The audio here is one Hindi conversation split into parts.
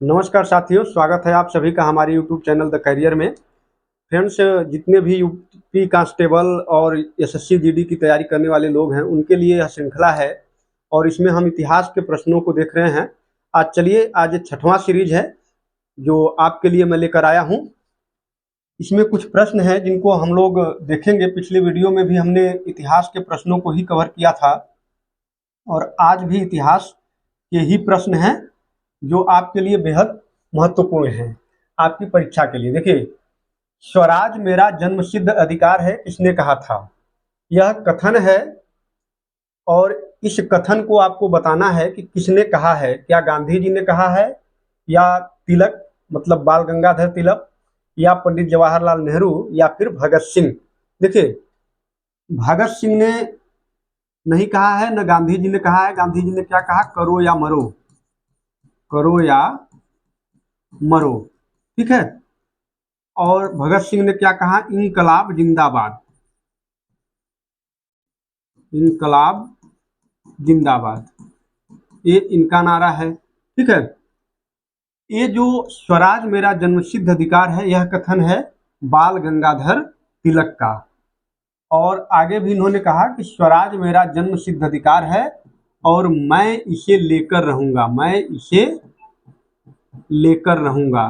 नमस्कार साथियों, स्वागत है आप सभी का हमारे यूट्यूब चैनल द करियर में। फ्रेंड्स, जितने भी यूपी कांस्टेबल और एसएससी जीडी की तैयारी करने वाले लोग हैं उनके लिए यह श्रृंखला है और इसमें हम इतिहास के प्रश्नों को देख रहे हैं। आज छठवां सीरीज है जो आपके लिए मैं लेकर आया हूं। इसमें कुछ प्रश्न हैं जिनको हम लोग देखेंगे। पिछले वीडियो में भी हमने इतिहास के प्रश्नों को ही कवर किया था और आज भी इतिहास के ही प्रश्न हैं जो आपके लिए बेहद महत्वपूर्ण हैं आपकी परीक्षा के लिए। देखिए, स्वराज मेरा जन्मसिद्ध अधिकार है, किसने कहा था? यह कथन है और इस कथन को आपको बताना है कि किसने कहा है। क्या गांधी जी ने कहा है, या तिलक मतलब बाल गंगाधर तिलक, या पंडित जवाहरलाल नेहरू, या फिर भगत सिंह? देखिए, भगत सिंह ने नहीं कहा है, न गांधी जी ने कहा है। गांधी जी ने क्या कहा? करो या मरो, करो या मरो, ठीक है। और भगत सिंह ने क्या कहा? इनकलाब जिंदाबाद, इनकलाब जिंदाबाद, ये इनका नारा है, ठीक है। ये जो स्वराज मेरा जन्मसिद्ध अधिकार है, यह कथन है बाल गंगाधर तिलक का। और आगे भी इन्होंने कहा कि स्वराज मेरा जन्मसिद्ध अधिकार है और मैं इसे लेकर रहूंगा, मैं इसे लेकर रहूंगा,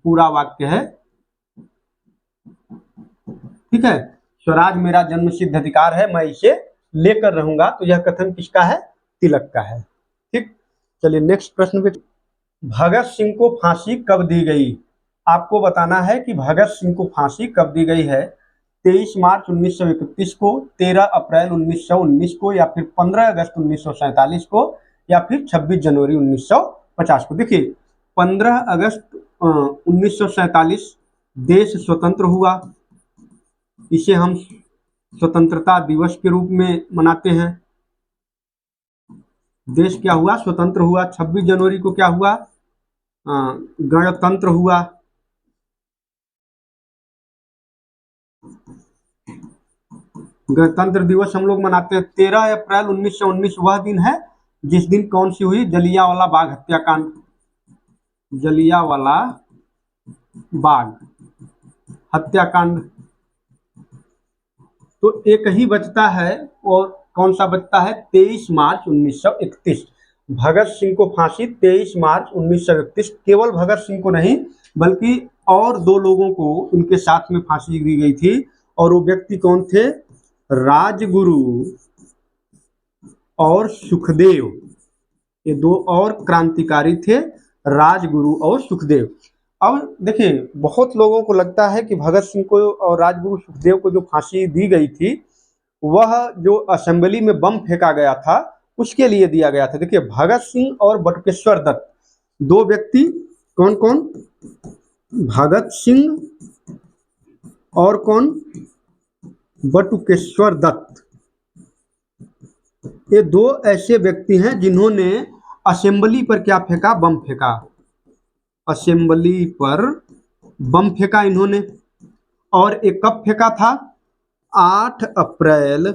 पूरा वाक्य है, ठीक है। स्वराज मेरा जन्मसिद्ध अधिकार है, मैं इसे लेकर रहूंगा। तो यह कथन किसका है? तिलक का है, ठीक। चलिए नेक्स्ट प्रश्न पे। भगत सिंह को फांसी कब दी गई? आपको बताना है कि भगत सिंह को फांसी कब दी गई है। 23 मार्च 1931 को, 13 अप्रैल 1919 को, या फिर 15 अगस्त 1947 को, या फिर 26 जनवरी 1950 को? देखिए, 15 अगस्त 1947 देश स्वतंत्र हुआ। इसे हम स्वतंत्रता दिवस के रूप में मनाते हैं। देश क्या हुआ? स्वतंत्र हुआ। 26 जनवरी को क्या हुआ? गणतंत्र हुआ। गणतंत्र दिवस हम लोग मनाते हैं। 13 अप्रैल 1919 वह दिन है जिस दिन कौन सी हुई? जलियांवाला बाग हत्याकांड, जलियांवाला बाग हत्याकांड। तो एक ही बचता है, और कौन सा बचता है? 23 मार्च 1931। भगत सिंह को फांसी 23 मार्च 1931, केवल भगत सिंह को नहीं बल्कि और दो लोगों को उनके साथ में फांसी दी गई थी। और वो व्यक्ति कौन थे? राजगुरु और सुखदेव। ये दो और क्रांतिकारी थे, राजगुरु और सुखदेव। अब देखिए, बहुत लोगों को लगता है कि भगत सिंह को और राजगुरु सुखदेव को जो फांसी दी गई थी वह जो असेंबली में बम फेंका गया था उसके लिए दिया गया था। देखिए, भगत सिंह और बटुकेश्वर दत्त, दो व्यक्ति, कौन कौन? भगत सिंह और कौन? बटुकेश्वर दत्त। ये दो ऐसे व्यक्ति हैं जिन्होंने असेंबली पर क्या फेंका? बम फेंका। असेंबली पर बम फेंका इन्होंने। और ये कब फेंका था? 8 अप्रैल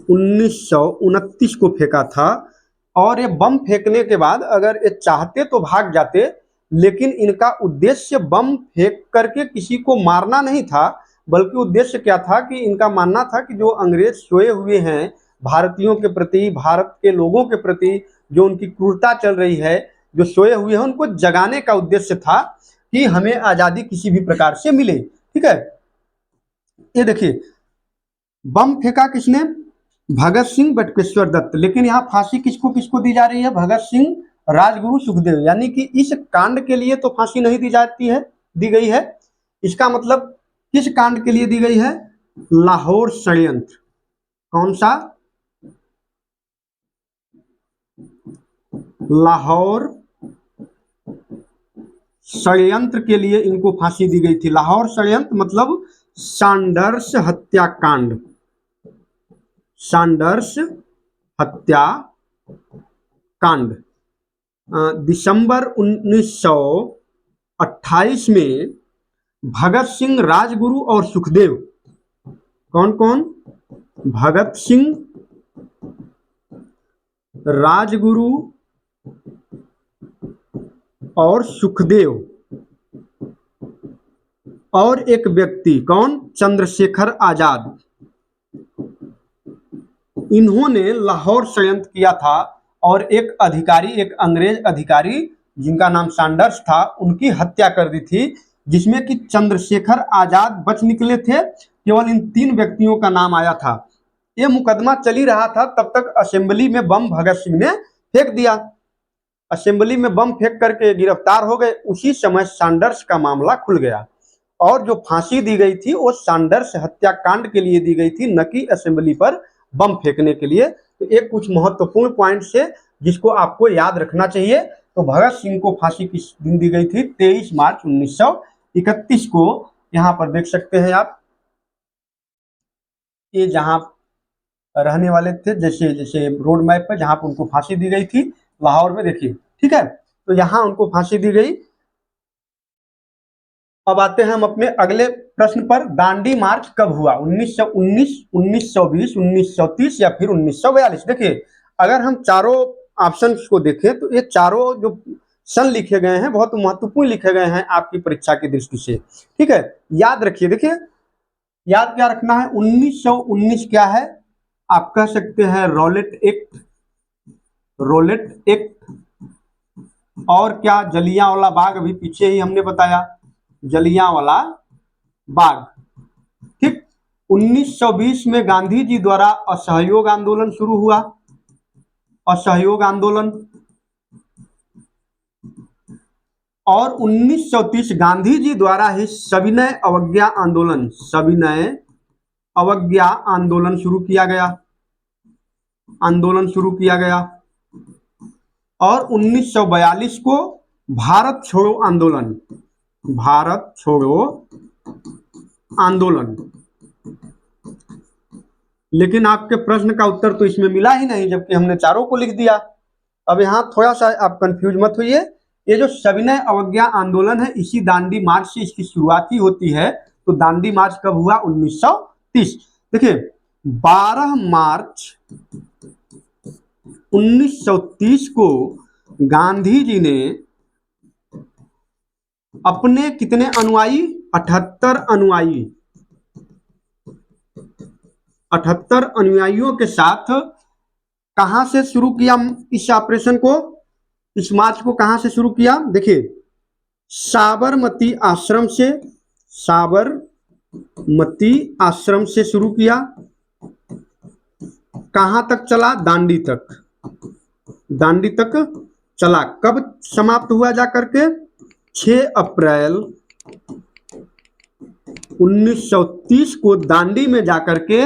1929 को फेंका था। और ये बम फेंकने के बाद अगर ये चाहते तो भाग जाते, लेकिन इनका उद्देश्य बम फेंक करके किसी को मारना नहीं था, बल्कि उद्देश्य क्या था कि इनका मानना था कि जो अंग्रेज सोए हुए हैं भारतीयों के प्रति, भारत के लोगों के प्रति जो उनकी क्रूरता चल रही है, जो सोए हुए हैं उनको जगाने का उद्देश्य था कि हमें आज़ादी किसी भी प्रकार से मिले, ठीक है। ये देखिए, बम फेंका किसने? भगत सिंह, बटुकेश्वर दत्त। लेकिन यहाँ फांसी किसको किसको दी जा रही है? भगत सिंह, राजगुरु, सुखदेव। यानी कि इस कांड के लिए तो फांसी नहीं दी जाती है, दी गई है। इसका मतलब किस कांड के लिए दी गई है? लाहौर षड्यंत्र। कौन सा? लाहौर षड्यंत्र के लिए इनको फांसी दी गई थी। लाहौर षड्यंत्र मतलब सैंडर्स हत्याकांड, सैंडर्स हत्याकांड। दिसंबर 1928 में भगत सिंह, राजगुरु और सुखदेव, कौन कौन? भगत सिंह, राजगुरु और सुखदेव और एक व्यक्ति कौन, चंद्रशेखर आजाद, इन्होंने लाहौर षड्यंत्र किया था और एक अधिकारी, एक अंग्रेज अधिकारी जिनका नाम सैंडर्स था, उनकी हत्या कर दी थी, जिसमें कि चंद्रशेखर आजाद बच निकले थे। केवल इन 3 व्यक्तियों का नाम आया था। ये मुकदमा चल ही रहा था, तब तक असेंबली में बम भगत सिंह ने फेंक दिया। असेंबली में बम फेंक करके गिरफ्तार हो गए। उसी समय सैंडर्स का मामला खुल गया और जो फांसी दी गई थी वो सैंडर्स हत्याकांड के लिए दी गई थी, न कि असेंबली पर बम फेंकने के लिए। तो एक कुछ महत्वपूर्ण पॉइंट से जिसको आपको याद रखना चाहिए। तो भगत सिंह को फांसी किस दिन दी गई थी, 23 मार्च 1931 को। यहाँ पर देख सकते हैं आप, ये जहाँ रहने वाले थे, जैसे जैसे रोड मैप पर जहाँ पर उनको फांसी दी गई थी, लाहौर में, देखिए, ठीक है। तो यहाँ उनको फांसी दी गई। अब आते हैं हम अपने अगले प्रश्न पर। दांडी मार्च कब हुआ, 1919, 1920, 1930 या फिर 1942? देखिए, अगर हम चारों ऑप्शंस को देखें तो ये चारों जो सन लिखे गए हैं बहुत महत्वपूर्ण लिखे गए हैं आपकी परीक्षा की दृष्टि से, ठीक है। याद रखिए, देखिए, याद क्या रखना है, 1919 क्या है, आप कह सकते हैं रॉलेट एक्ट, रॉलेट एक्ट, और क्या, जलियांवाला बाग, अभी पीछे ही हमने बताया, जलियांवाला बाग, ठीक। 1920 में गांधी जी द्वारा असहयोग आंदोलन शुरू हुआ, असहयोग आंदोलन। और 1930 गांधी जी द्वारा ही सविनय अवज्ञा आंदोलन, सविनय अवज्ञा आंदोलन शुरू किया गया, आंदोलन शुरू किया गया। और 1942 को भारत छोड़ो आंदोलन, भारत छोड़ो आंदोलन। लेकिन आपके प्रश्न का उत्तर तो इसमें मिला ही नहीं, जबकि हमने चारों को लिख दिया। अब यहाँ थोड़ा सा आप कंफ्यूज मत होइए। ये जो सविनय अवज्ञा आंदोलन है, इसी दांडी मार्च से इसकी शुरुआत ही होती है। तो दांडी मार्च कब हुआ, 1930। देखिए, 12 मार्च 1930 को गांधी जी ने अपने कितने अनुयायी, 78 अनुयायी, 78 अनुयायियों के साथ कहां से शुरू किया इस ऑपरेशन को, इस मार्च को कहां से शुरू किया? देखिए, साबरमती आश्रम से, साबरमती आश्रम से शुरू किया। कहां तक चला? दांडी तक, दांडी तक चला। कब समाप्त हुआ जाकर के? 6 अप्रैल 1930 को दांडी में जाकर के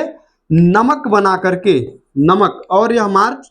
नमक बना करके, नमक, और यह मार्च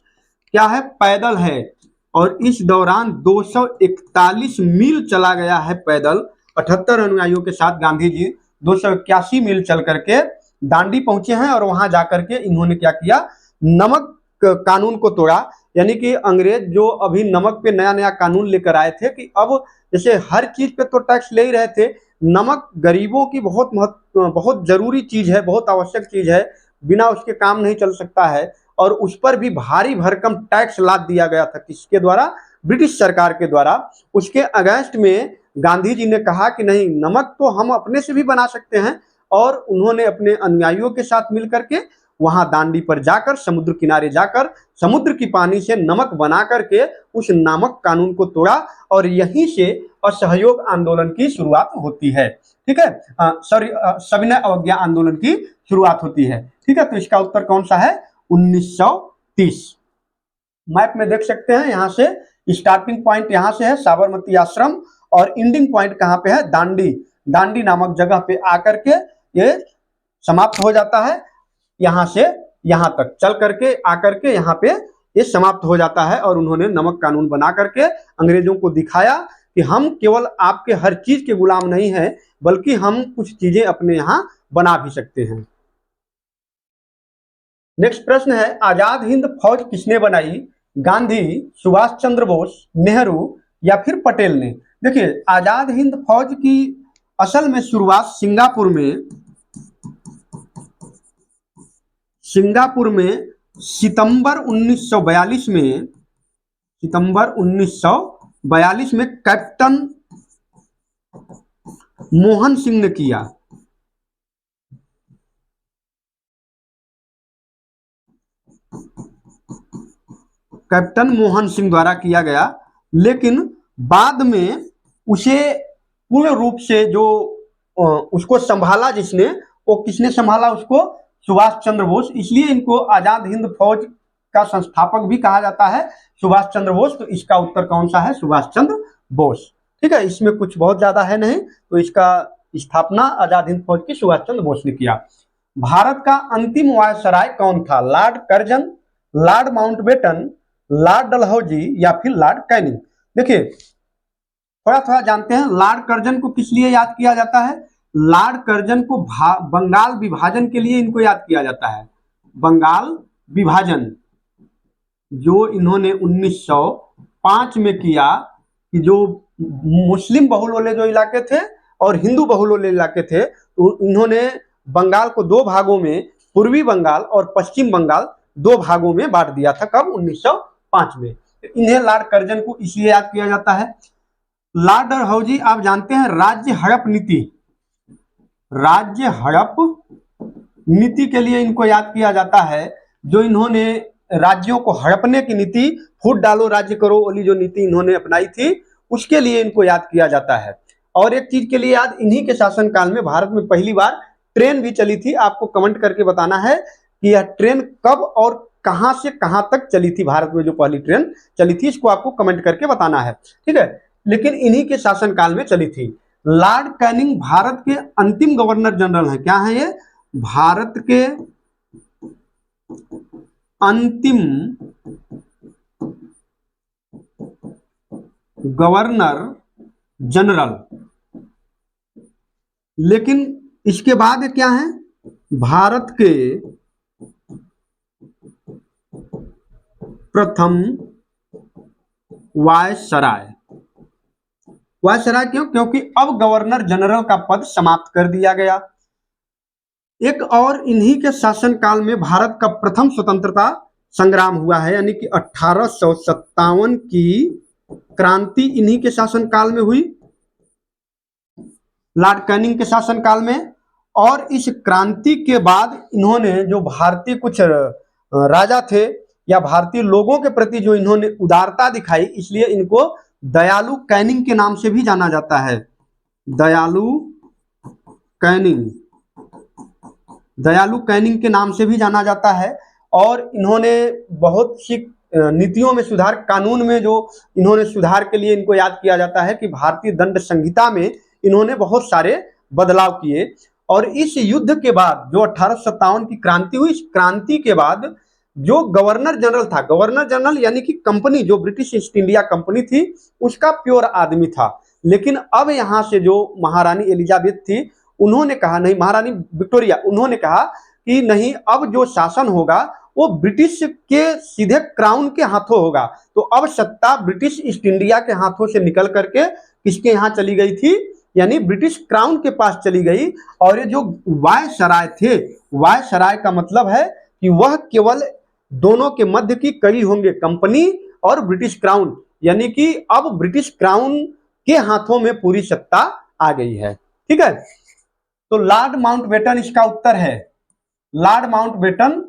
क्या है, पैदल है। और इस दौरान 241 मील चला गया है पैदल। 78 अनुयायियों के साथ गांधी जी 281 मील चल करके दांडी पहुंचे हैं और वहां जाकर के इन्होंने क्या किया, नमक कानून को तोड़ा। यानी कि अंग्रेज जो अभी नमक पे नया नया कानून लेकर आए थे कि अब जैसे हर चीज पे तो टैक्स ले ही रहे थे, नमक गरीबों की बहुत जरूरी चीज है, बहुत आवश्यक चीज है, बिना उसके काम नहीं चल सकता है। और उस पर भी भारी भरकम टैक्स लाद दिया गया था, किसके द्वारा? ब्रिटिश सरकार के द्वारा। उसके अगेंस्ट में गांधी जी ने कहा कि नहीं, नमक तो हम अपने से भी बना सकते हैं। और उन्होंने अपने अनुयायियों के साथ मिलकर के वहां दांडी पर जाकर, समुद्र किनारे जाकर, समुद्र की पानी से नमक बना करके उस नामक कानून को तोड़ा। और यहीं से असहयोग आंदोलन की शुरुआत होती है, ठीक है। सविनय अवज्ञा आंदोलन की शुरुआत होती है, ठीक है। तो इसका उत्तर कौन सा है? 1930। मैप में देख सकते हैं, यहां से स्टार्टिंग पॉइंट यहां से है साबरमती आश्रम, और एंडिंग पॉइंट कहां पे है? दांडी, दांडी नामक जगह पे आकर के ये समाप्त हो जाता है। यहां से यहां तक चल करके आकर के यहां पे ये समाप्त हो जाता है। और उन्होंने नमक कानून बना करके अंग्रेजों को दिखाया कि हम केवल आपके हर चीज के गुलाम नहीं हैं, बल्कि हम कुछ चीजें अपने यहां बना भी सकते हैं। नेक्स्ट प्रश्न है, आजाद हिंद फौज किसने बनाई? गांधी, सुभाष चंद्र बोस, नेहरू या फिर पटेल ने? देखिए, आजाद हिंद फौज की असल में शुरुआत सिंगापुर में सितंबर 1942 में, सितंबर 1942 42 में कैप्टन मोहन सिंह ने किया। कैप्टन मोहन सिंह द्वारा किया गया, लेकिन बाद में उसे पूर्ण रूप से जो उसको संभाला जिसने, वो किसने संभाला उसको? सुभाष चंद्र बोस। इसलिए इनको आजाद हिंद फौज का संस्थापक भी कहा जाता है, सुभाष चंद्र बोस। तो इसका उत्तर कौन सा है? सुभाष चंद्र बोस। ठीक है, इसमें कुछ बहुत ज्यादा है नहीं, तो इसका स्थापना आजाद हिंद फौज की सुभाष चंद्र बोस ने किया। भारत का अंतिम वायसराय कौन था? Lord Curzon, Lord Mountbatten, Lord Dalhousie या फिर लॉर्ड कैनिंग? देखिए, थोड़ा थोड़ा जानते हैं। लॉर्ड कर्जन को किस लिए याद किया जाता है? लॉर्ड कर्जन को बंगाल विभाजन के लिए इनको याद किया जाता है। बंगाल विभाजन जो इन्होंने 1905 में किया, कि जो मुस्लिम बहुल वाले जो इलाके थे और हिंदू बहुल वाले इलाके थे, तो इन्होंने बंगाल को दो भागों में, पूर्वी बंगाल और पश्चिम बंगाल, दो भागों में बांट दिया था। कब? 1905 में। इन्हें लॉर्ड कर्जन को इसलिए याद किया जाता है। लॉर्ड डलहौजी, आप जानते हैं, राज्य हड़प नीति, राज्य हड़प नीति के लिए इनको याद किया जाता है। जो इन्होंने राज्यों को हड़पने की नीति, फूट डालो राज्य करो वाली जो नीति इन्होंने अपनाई थी, उसके लिए इनको याद किया जाता है। और एक चीज के लिए याद, इन्हीं के शासनकाल में भारत में पहली बार ट्रेन भी चली थी। आपको कमेंट करके बताना है कि यह ट्रेन कब और कहां से कहां तक चली थी। भारत में जो पहली ट्रेन चली थी, इसको आपको कमेंट करके बताना है, ठीक है। लेकिन इन्हीं के शासनकाल में चली थी। लॉर्ड कैनिंग भारत के अंतिम गवर्नर जनरल हैं। क्या है ये? भारत के अंतिम गवर्नर जनरल। लेकिन इसके बाद क्या है? भारत के प्रथम वायसराय। वायसराय क्यों? क्योंकि अब गवर्नर जनरल का पद समाप्त कर दिया गया। एक और इन्हीं के शासनकाल में भारत का प्रथम स्वतंत्रता संग्राम हुआ है, यानी कि 1857 की क्रांति इन्हीं के शासनकाल में हुई, लॉर्ड कैनिंग के शासनकाल में। और इस क्रांति के बाद इन्होंने जो भारतीय कुछ राजा थे या भारतीय लोगों के प्रति जो इन्होंने उदारता दिखाई, इसलिए इनको दयालु कैनिंग के नाम से भी जाना जाता है। दयालु कैनिंग, दयालु कैनिंग के नाम से भी जाना जाता है। और इन्होंने बहुत सी नीतियों में सुधार, कानून में जो इन्होंने सुधार के लिए इनको याद किया जाता है कि भारतीय दंड संहिता में इन्होंने बहुत सारे बदलाव किए। और इस युद्ध के बाद जो 1857 की क्रांति हुई, इस क्रांति के बाद जो गवर्नर जनरल था, गवर्नर जनरल यानी कि कंपनी, जो ब्रिटिश ईस्ट इंडिया कंपनी थी, उसका प्योर आदमी था। लेकिन अब यहाँ से जो महारानी एलिजाबेथ थी, उन्होंने कहा नहीं, महारानी विक्टोरिया, उन्होंने कहा कि नहीं, अब जो शासन होगा वो ब्रिटिश के सीधे क्राउन के हाथों होगा। तो अब सत्ता ब्रिटिश ईस्ट इंडिया के हाथों से निकल करके किसके यहाँ चली गई थी? यानी ब्रिटिश क्राउन के पास चली गई। और ये जो वायसराय थे, वायसराय का मतलब है कि वह केवल दोनों के मध्य की कड़ी होंगे, कंपनी और ब्रिटिश क्राउन, यानी कि अब ब्रिटिश क्राउन के हाथों में पूरी सत्ता आ गई है, ठीक है। तो लॉर्ड माउंटबेटन इसका उत्तर है। लॉर्ड माउंटबेटन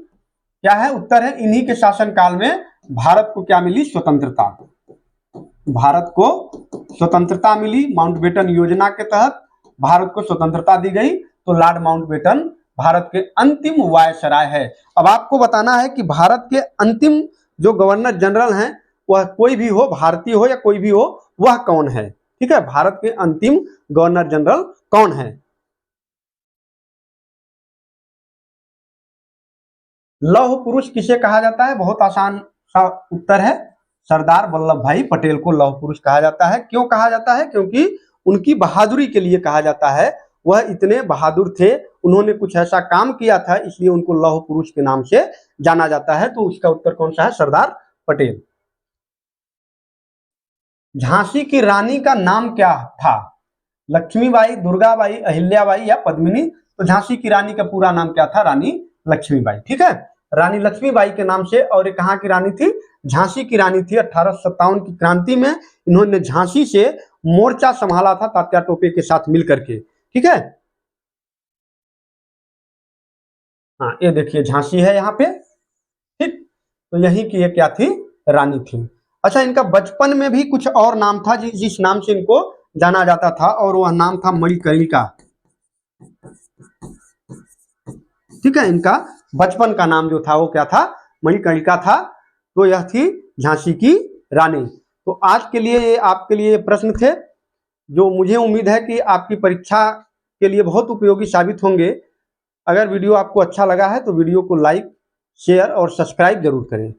क्या है? उत्तर है, इन्हीं के शासनकाल में भारत को क्या मिली? स्वतंत्रता। भारत को स्वतंत्रता मिली, माउंटबेटन योजना के तहत भारत को स्वतंत्रता दी गई। तो लॉर्ड माउंटबेटन भारत के अंतिम वायसराय है। अब आपको बताना है कि भारत के अंतिम जो गवर्नर जनरल हैं, वह कोई भी हो, भारतीय हो या कोई भी हो, वह कौन है, ठीक है। भारत के अंतिम गवर्नर जनरल कौन है? लौह पुरुष किसे कहा जाता है? बहुत आसान सा उत्तर है, सरदार वल्लभ भाई पटेल को लौह पुरुष कहा जाता है। क्यों कहा जाता है? क्योंकि उनकी बहादुरी के लिए कहा जाता है। वह इतने बहादुर थे, उन्होंने कुछ ऐसा काम किया था, इसलिए उनको लौह पुरुष के नाम से जाना जाता है। तो उसका उत्तर कौन सा है? सरदार पटेल। झांसी की रानी का नाम क्या था? लक्ष्मीबाई, दुर्गाबाई, अहिल्याबाई या पद्मिनी? तो झांसी की रानी का पूरा नाम क्या था? रानी लक्ष्मीबाई, ठीक है। रानी लक्ष्मीबाई के नाम से, और ये कहाँ की रानी थी? झांसी की रानी थी। 1857 की क्रांति में इन्होंने झांसी से मोर्चा संभाला था तात्या टोपे के साथ मिलकर के। ठीक है, हाँ ये देखिए झांसी है यहाँ पे। ठीक, तो यही की ये क्या थी? रानी थी। अच्छा, इनका बचपन में भी कुछ और नाम था जिस नाम से इनको जाना जाता था, और वह नाम था मणिकर्णिका। ठीक है, इनका बचपन का नाम जो था वो क्या था? मणिकर्णिका था। तो यह थी झांसी की रानी। तो आज के लिए ये आपके लिए प्रश्न थे, जो मुझे उम्मीद है कि आपकी परीक्षा के लिए बहुत उपयोगी साबित होंगे। अगर वीडियो आपको अच्छा लगा है तो वीडियो को लाइक, शेयर और सब्सक्राइब जरूर करें।